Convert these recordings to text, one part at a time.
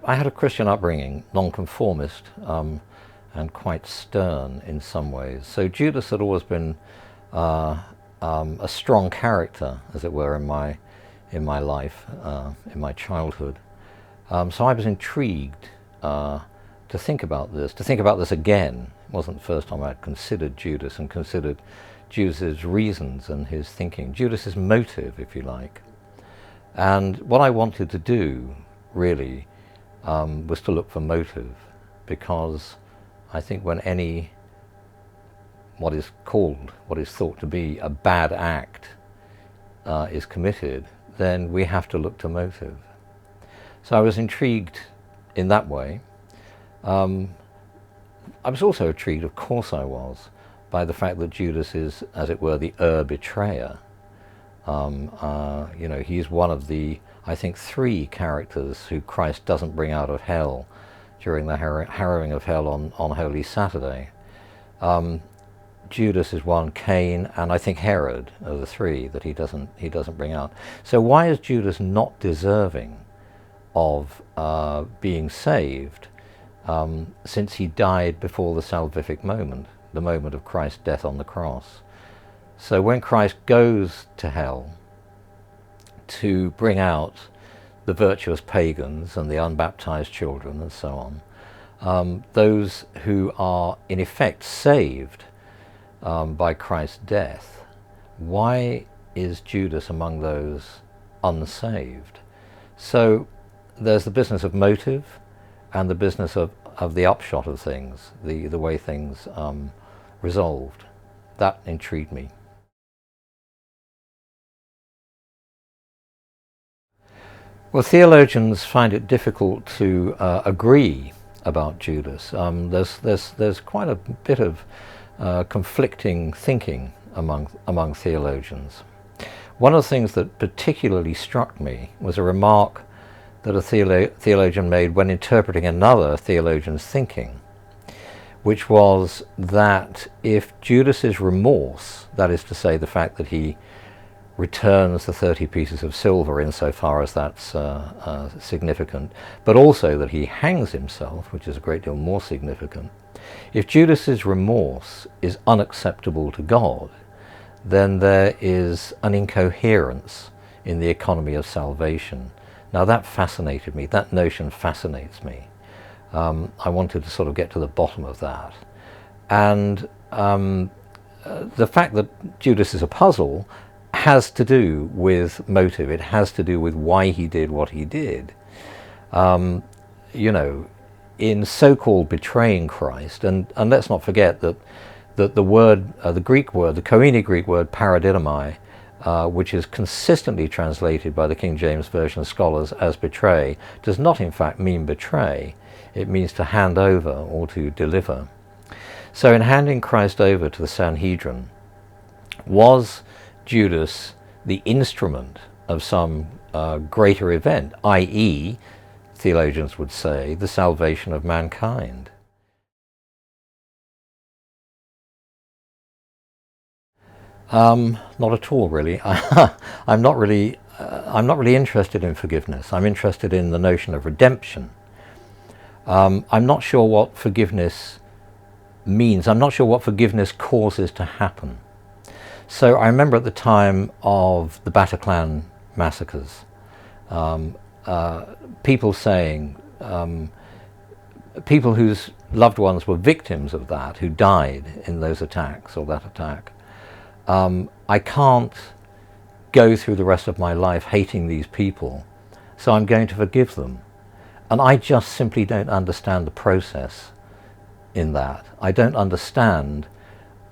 I had a Christian upbringing, nonconformist, and quite stern in some ways. So Judas had always been a strong character, as it were, in my life, in my childhood. So I was intrigued to think about this again. It wasn't the first time I'd considered Judas and considered Judas's reasons and his thinking, Judas's motive, if you like. And what I wanted to do, really, was to look for motive, because I think when what is thought to be a bad act is committed, then we have to look to motive. So I was intrigued in that way. I was also intrigued, of course I was, by the fact that Judas is, as it were, the betrayer. He's one of the, I think, 3 characters who Christ doesn't bring out of hell during the harrowing of hell on Holy Saturday. Judas is one, Cain, and I think Herod are the 3 that he doesn't bring out. So why is Judas not deserving of being saved, since he died before the salvific moment, the moment of Christ's death on the cross? So when Christ goes to hell to bring out the virtuous pagans and the unbaptized children and so on, those who are in effect saved by Christ's death, why is Judas among those unsaved? So there's the business of motive and the business of the upshot of things, the way things resolved. That intrigued me. Well, theologians find it difficult to agree about Judas. There's quite a bit of conflicting thinking among theologians. One of the things that particularly struck me was a remark that a theologian made when interpreting another theologian's thinking, which was that if Judas's remorse, that is to say the fact that he returns the 30 pieces of silver insofar as that's significant, but also that he hangs himself, which is a great deal more significant, if Judas's remorse is unacceptable to God, then there is an incoherence in the economy of salvation. Now that fascinated me, that notion fascinates me. I wanted to sort of get to the bottom of that. And the fact that Judas is a puzzle has to do with motive. It has to do with why he did what he did. In so-called betraying Christ, and let's not forget that the word, the Greek word, the Koine Greek word paradidomai, which is consistently translated by the King James Version scholars as betray, does not in fact mean betray. It means to hand over or to deliver. So in handing Christ over to the Sanhedrin, was Judas the instrument of some greater event, i.e., theologians would say, the salvation of mankind? Not at all, really. I'm not really interested in forgiveness. I'm interested in the notion of redemption. I'm not sure what forgiveness means. I'm not sure what forgiveness causes to happen. So I remember at the time of the Bataclan massacres, people saying, people whose loved ones were victims of that, who died in those attacks or that attack, I can't go through the rest of my life hating these people, so I'm going to forgive them. And I just simply don't understand the process in that. I don't understand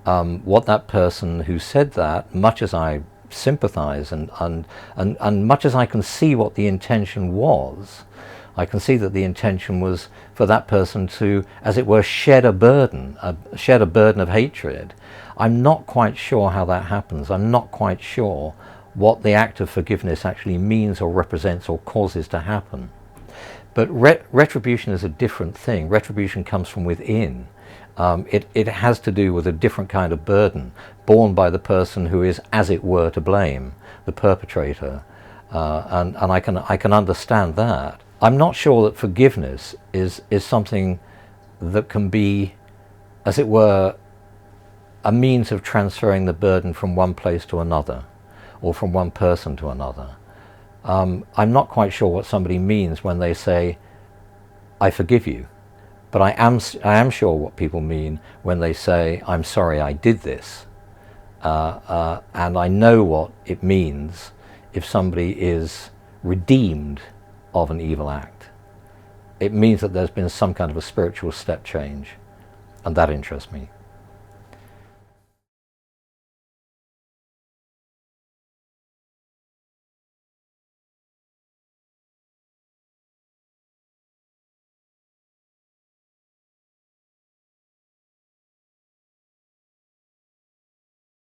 what that person who said that, much as I sympathize and much as I can see what the intention was, I can see that the intention was for that person to, as it were, shed a burden of hatred. I'm not quite sure how that happens. I'm not quite sure what the act of forgiveness actually means or represents or causes to happen. But retribution is a different thing. Retribution comes from within. It has to do with a different kind of burden borne by the person who is, as it were, to blame, the perpetrator. And I can understand that. I'm not sure that forgiveness is something that can be, as it were, a means of transferring the burden from one place to another, or from one person to another. I'm not quite sure what somebody means when they say, I forgive you. But I am sure what people mean when they say, I'm sorry I did this. And I know what it means if somebody is redeemed of an evil act. It means that there's been some kind of a spiritual step change, and that interests me.